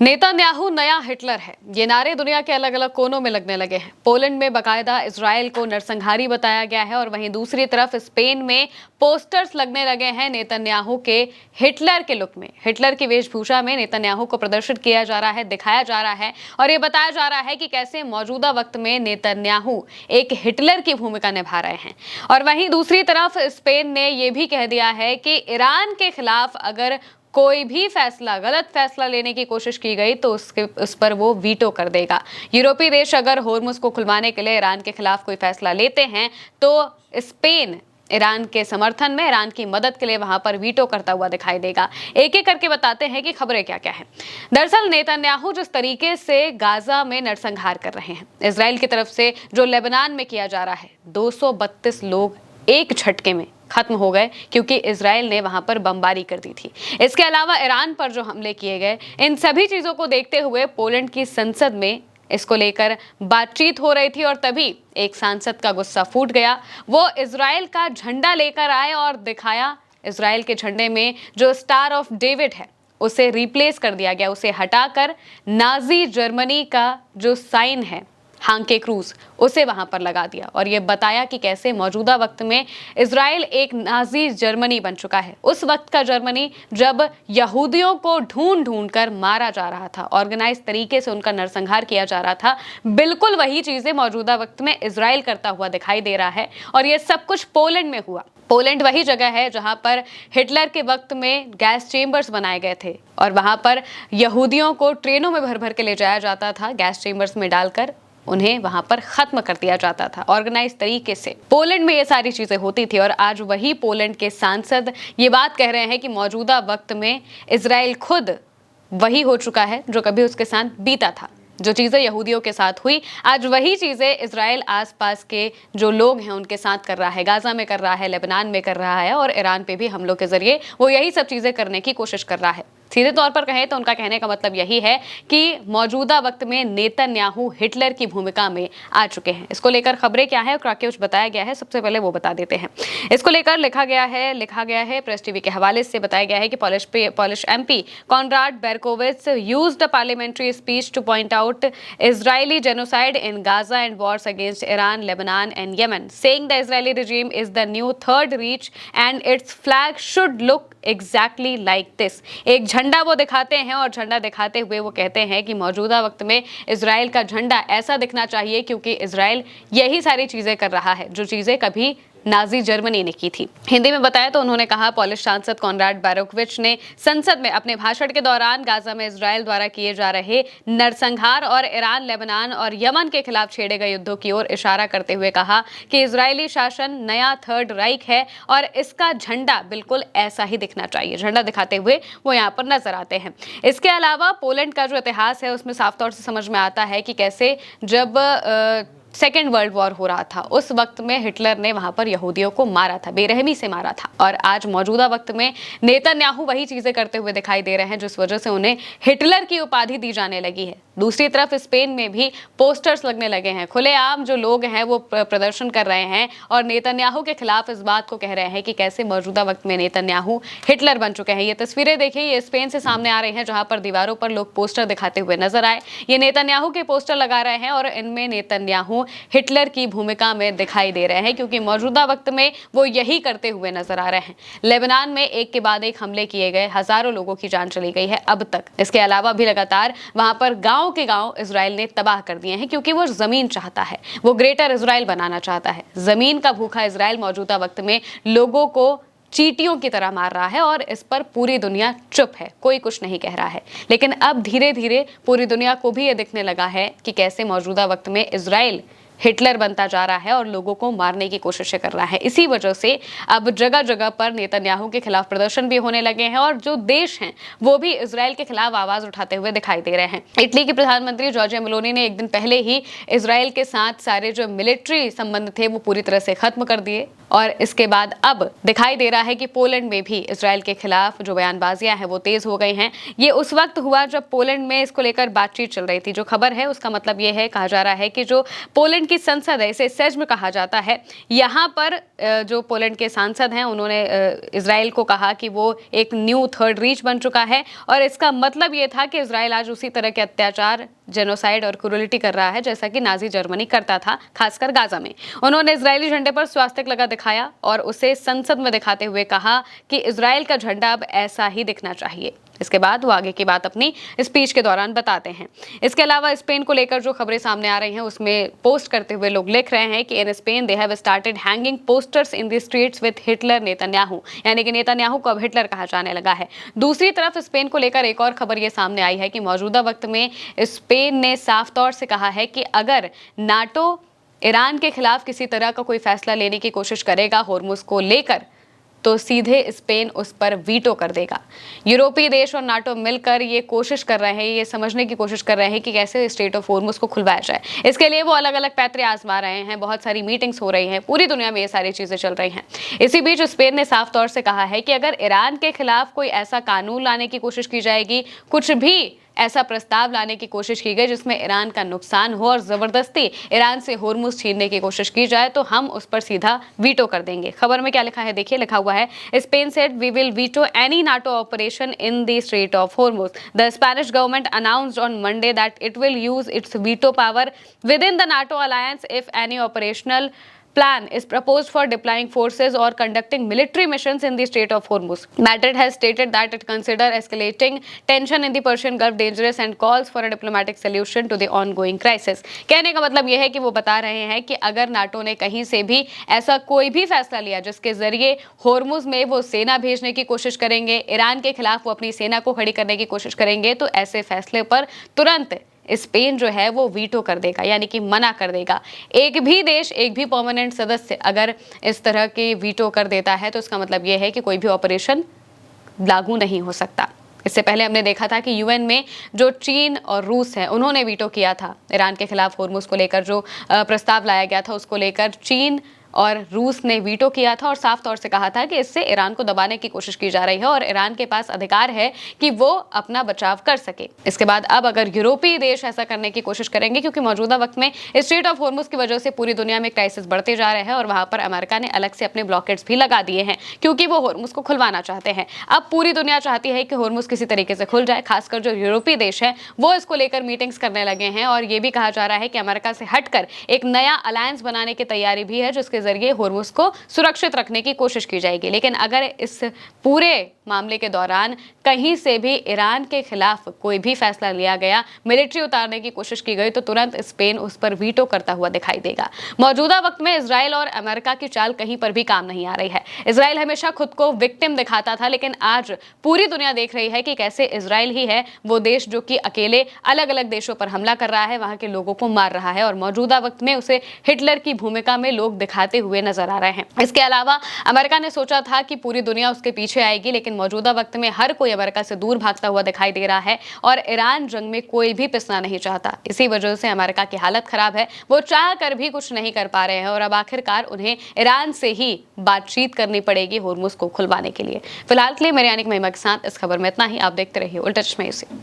Netanyahu नया Hitler है, ये नारे दुनिया के अलग अलग कोनों में लगने लगे हैं। पोलैंड में बकायदा इजराइल को नरसंहारी बताया गया है और वहीं दूसरी तरफ स्पेन में पोस्टर्स लगने लगे हैं नेतन्याहू के हिटलर के लुक में। हिटलर की वेशभूषा में नेतन्याहू को प्रदर्शित किया जा रहा है, दिखाया जा रहा है और ये बताया जा रहा है कि कैसे मौजूदा वक्त में नेतन्याहू एक हिटलर की भूमिका निभा रहे हैं। और वहीं दूसरी तरफ स्पेन ने यह भी कह दिया है कि ईरान के खिलाफ अगर कोई भी फैसला, गलत फैसला लेने की कोशिश की गई तो उस पर वो वीटो कर देगा। यूरोपीय देश अगर होर्मुज को खुलवाने के लिए ईरान के खिलाफ कोई फैसला लेते हैं तो स्पेन ईरान के समर्थन में, ईरान की मदद के लिए वहां पर वीटो करता हुआ दिखाई देगा। एक एक करके बताते हैं कि खबरें क्या क्या है। दरअसल नेतन्याहू जिस तरीके से गाजा में नरसंहार कर रहे हैं, इजराइल की तरफ से जो लेबनान में किया जा रहा है, 232 लोग एक झटके में खत्म हो गए क्योंकि इजराइल ने वहां पर बमबारी कर दी थी। इसके अलावा ईरान पर जो हमले किए गए, इन सभी चीजों को देखते हुए पोलैंड की संसद में इसको लेकर बातचीत हो रही थी और तभी एक सांसद का गुस्सा फूट गया। वो इजराइल का झंडा लेकर आए और दिखाया। इजराइल के झंडे में जो स्टार ऑफ डेविड है उसे रिप्लेस कर दिया गया, उसे हटाकर नाजी जर्मनी का जो साइन है, हांके क्रूज, उसे वहां पर लगा दिया और यह बताया कि कैसे मौजूदा वक्त में इजराइल एक नाजी जर्मनी बन चुका है। उस वक्त का जर्मनी जब यहूदियों को ढूंढ ढूंढ कर मारा जा रहा था, ऑर्गेनाइज तरीके से उनका नरसंहार किया जा रहा था, बिल्कुल वही चीजें मौजूदा वक्त में इजराइल करता हुआ दिखाई दे रहा है। और यह सब कुछ पोलैंड में हुआ। पोलैंड वही जगह है जहां पर हिटलर के वक्त में गैस चेंबर्स बनाए गए थे और वहां पर यहूदियों को ट्रेनों में भर भर के ले जाया जाता था, गैस चेंबर्स में डालकर उन्हें वहां पर खत्म कर दिया जाता था ऑर्गेनाइज तरीके से। पोलैंड में ये सारी चीजें होती थी और आज वही पोलैंड के सांसद ये बात कह रहे हैं कि मौजूदा वक्त में इजराइल खुद वही हो चुका है जो कभी उसके साथ बीता था। जो चीजें यहूदियों के साथ हुई, आज वही चीजें इजराइल आसपास के जो लोग हैं उनके साथ कर रहा है, गाजा में कर रहा है, लेबनान में कर रहा है और ईरान पे भी हमलों के जरिए वो यही सब चीजें करने की कोशिश कर रहा है। सीधे तौर पर कहें तो उनका कहने का मतलब यही है कि मौजूदा वक्त में नेतन्याहू हिटलर की भूमिका में आ चुके हैं। इसको लेकर खबरें क्या है और क्या कुछ बताया गया है, सबसे पहले वो बता देते हैं। इसको लेकर लिखा गया है प्रेस टीवी के हवाले से बताया गया है कि Polish MP Konrad Berkowicz used the parliamentary speech to point out Israeli genocide in Gaza and wars against Iran, Lebanon and Yemen, saying the Israeli regime is the new third reich and its flag should look exactly like this। एक झंडा वो दिखाते हैं और झंडा दिखाते हुए वो कहते हैं कि मौजूदा वक्त में इजराइल का झंडा ऐसा दिखना चाहिए क्योंकि इजराइल यही सारी चीजें कर रहा है जो चीजें कभी नाजी जर्मनी ने की थी। हिंदी में बताया तो उन्होंने कहा, पॉलिश सांसद कॉनराड बेरोविच ने संसद में अपने भाषण के दौरान गाजा में इजराइल द्वारा किए जा रहे नरसंहार और ईरान, लेबनान और यमन के खिलाफ छेड़े गए युद्धों की ओर इशारा करते हुए कहा कि इजरायली शासन नया थर्ड राइक है और इसका झंडा बिल्कुल ऐसा ही दिखना चाहिए। झंडा दिखाते हुए वो यहाँ पर नजर आते हैं। इसके अलावा पोलैंड का जो इतिहास है उसमें साफ तौर से समझ में आता है कि कैसे जब सेकेंड वर्ल्ड वॉर हो रहा था उस वक्त में हिटलर ने वहां पर यहूदियों को मारा था, बेरहमी से मारा था। और आज मौजूदा वक्त में नेतन्याहू वही चीजें करते हुए दिखाई दे रहे हैं जिस वजह से उन्हें हिटलर की उपाधि दी जाने लगी है। दूसरी तरफ स्पेन में भी पोस्टर्स लगने लगे हैं, खुलेआम जो लोग हैं वो प्रदर्शन कर रहे हैं और नेतन्याहू के खिलाफ इस बात को कह रहे हैं कि कैसे मौजूदा वक्त में नेतन्याहू हिटलर बन चुके हैं। ये तस्वीरें देखिए, ये स्पेन से सामने आ रही हैं जहां पर दीवारों पर लोग पोस्टर दिखाते हुए नजर आए। ये नेतन्याहू के पोस्टर लगा रहे हैं और इनमें नेतन्याहू हिटलर की भूमिका में दिखाई दे रहे हैं क्योंकि मौजूदा वक्त में वो यही करते हुए नजर आ रहे हैं। लेबनान में एक के बाद एक हमले किए गए, हजारों लोगों की जान चली गई है अब तक। इसके अलावा भी लगातार वहां पर गांव के गांव इजराइल ने तबाह कर दिए हैं क्योंकि वो जमीन चाहता है, वो ग्रेटर इजराइल बनाना चाहता है। जमीन का भूखा इजराइल मौजूदा वक्त में लोगों को चींटियों की तरह मार रहा है और इस पर पूरी दुनिया चुप है, कोई कुछ नहीं कह रहा है। लेकिन अब धीरे धीरे पूरी दुनिया को भी ये दिखने लगा है कि कैसे मौजूदा वक्त में इजराइल हिटलर बनता जा रहा है और लोगों को मारने की कोशिशें कर रहा है। इसी वजह से अब जगह जगह पर नेतन्याहू के खिलाफ प्रदर्शन भी होने लगे हैं और जो देश हैं वो भी इजराइल के खिलाफ आवाज उठाते हुए दिखाई दे रहे हैं। इटली के प्रधानमंत्री जॉर्जिया मेलोनी ने एक दिन पहले ही इजराइल के साथ सारे जो मिलिट्री संबंध थे वो पूरी तरह से खत्म कर दिए और इसके बाद अब दिखाई दे रहा है कि पोलैंड में भी इजराइल के खिलाफ जो बयानबाजियां हैं वो तेज हो गई हैं। ये उस वक्त हुआ जब पोलैंड में इसको लेकर बातचीत चल रही थी। जो खबर है उसका मतलब ये है, कहा जा रहा है कि जो पोलैंड पोलैंड की संसद है, इसे सेज्म कहा जाता है। यहाँ पर जो पोलैंड के सांसद हैं उन्होंने इजराइल को कहा कि वो एक न्यू थर्ड रीच बन चुका है और इसका मतलब ये था कि इजराइल आज उसी तरह के अत्याचार, जेनोसाइड और क्रूरलिटी कर रहा है जैसा कि नाजी जर्मनी करता था, खासकर गाजा में। उन्होंने इजरायली झंडे पर स्वास्तिक लगा दिखाया और उसे संसद में दिखाते हुए कहा कि इजराइल का झंडा अब ऐसा ही दिखना चाहिए। इसके बाद वो आगे की बात अपनी स्पीच के दौरान बताते हैं। इसके अलावा स्पेन को लेकर जो खबरें सामने आ रही हैं उसमें पोस्ट करते हुए लोग लिख रहे हैं कि in Spain they have started hanging posters in the streets with Hitler Netanyahu, यानी कि नेतन्याहू को अब हिटलर कहा जाने लगा है। दूसरी तरफ स्पेन को लेकर एक और खबर ये सामने आई है कि मौजूदा वक्त में स्पेन ने साफ तौर से कहा है कि अगर नाटो ईरान के खिलाफ किसी तरह का कोई फैसला लेने की कोशिश करेगा होर्मुज को लेकर, तो सीधे स्पेन उस पर वीटो कर देगा। यूरोपीय देश और नाटो मिलकर ये कोशिश कर रहे हैं, ये समझने की कोशिश कर रहे हैं कि कैसे स्ट्रेट ऑफ होर्मुज को खुलवाया जाए। इसके लिए वो अलग अलग पैतरे आजमा रहे हैं, बहुत सारी मीटिंग्स हो रही हैं, पूरी दुनिया में ये सारी चीजें चल रही हैं। इसी बीच स्पेन ने साफ तौर से कहा है कि अगर ईरान के खिलाफ कोई ऐसा कानून लाने की कोशिश की जाएगी, कुछ भी ऐसा प्रस्ताव लाने की कोशिश की गई जिसमें ईरान का नुकसान हो और जबरदस्ती ईरान से होर्मुज छीनने की कोशिश की जाए, तो हम उस पर सीधा वीटो कर देंगे। खबर में क्या लिखा है देखिए, लिखा हुआ है Spain said we will veto any NATO operation in the Strait of Hormuz. The Spanish government announced on Monday that it will use its veto power within the NATO alliance if any operational plan is proposed for deploying forces or conducting military missions in the Strait of Hormuz. Madrid has stated that it consider escalating tension in the Persian Gulf dangerous and calls for a diplomatic solution to the ongoing crisis. कहने का मतलब यह है कि वो बता रहे हैं कि अगर नाटो ने कहीं से भी ऐसा कोई भी फैसला लिया जिसके जरिए होर्मुज में वो सेना भेजने की कोशिश करेंगे, ईरान के खिलाफ वो अपनी सेना को खड़ी करने की कोशिश करेंगे, तो ऐसे फैसले पर तुरंत स्पेन जो है वो वीटो कर देगा, यानी कि मना कर देगा। एक भी देश, एक भी परमानेंट सदस्य अगर इस तरह के वीटो कर देता है तो इसका मतलब ये है कि कोई भी ऑपरेशन लागू नहीं हो सकता। इससे पहले हमने देखा था कि यूएन में जो चीन और रूस है उन्होंने वीटो किया था ईरान के खिलाफ होर्मुज को लेकर, जो प्रस्ताव लाया गया था उसको लेकर चीन और रूस ने वीटो किया था और साफ तौर से कहा था कि इससे ईरान को दबाने की कोशिश की जा रही है और ईरान के पास अधिकार है कि वो अपना बचाव कर सके। इसके बाद अब अगर यूरोपीय देश ऐसा करने की कोशिश करेंगे, क्योंकि मौजूदा वक्त में स्ट्रेट ऑफ होर्मुज की वजह से पूरी दुनिया में क्राइसिस बढ़ते जा रहे हैं और वहां पर अमेरिका ने अलग से अपने ब्लॉकेट्स भी लगा दिए हैं क्योंकि वो होर्मुज को खुलवाना चाहते हैं। अब पूरी दुनिया चाहती है कि होर्मुज किसी तरीके से खुल जाए, खासकर जो यूरोपीय देश है वो इसको लेकर मीटिंग्स करने लगे हैं और ये भी कहा जा रहा है कि अमेरिका से हटकर एक नया अलायंस बनाने की तैयारी भी है जिसके जरिए होर्मुज को सुरक्षित रखने की कोशिश की जाएगी। लेकिन अगर इस पूरे मामले के दौरान कहीं से भी ईरान के खिलाफ कोई भी फैसला लिया गया, मिलिट्री उतारने की कोशिश की गई, तो तुरंत स्पेन उस पर वीटो करता हुआ दिखाई देगा। मौजूदा वक्त में इजराइल और अमेरिका की चाल कहीं पर भी काम नहीं आ रही है। इजराइल हमेशा खुद को विक्टिम दिखाता था, लेकिन आज पूरी दुनिया देख रही है कि कैसे इजराइल ही है वो देश जो कि अकेले अलग अलग देशों पर हमला कर रहा है, वहां के लोगों को मार रहा है और मौजूदा वक्त में उसे हिटलर की भूमिका में लोग दिखाते हुए नजर आ रहे हैं। इसके अलावा अमेरिका ने सोचा था कि पूरी दुनिया उसके पीछे आएगी, लेकिन मौजूदा वक्त में हर कोई अमेरिका से दूर भागता हुआ दिखाई दे रहा है और ईरान जंग में कोई भी पिसना नहीं चाहता। इसी वजह से अमेरिका की हालत खराब है, वो चाह कर भी कुछ नहीं कर पा रहे हैं और अब आखिरकार उन्हें ईरान से ही बातचीत करनी पड़ेगी होर्मुज को खुलवाने के लिए। फिलहाल के लिए मेरे यानी महिमा के साथ इस खबर में इतना ही। आप देखते रहिए उल्टा चश्मा।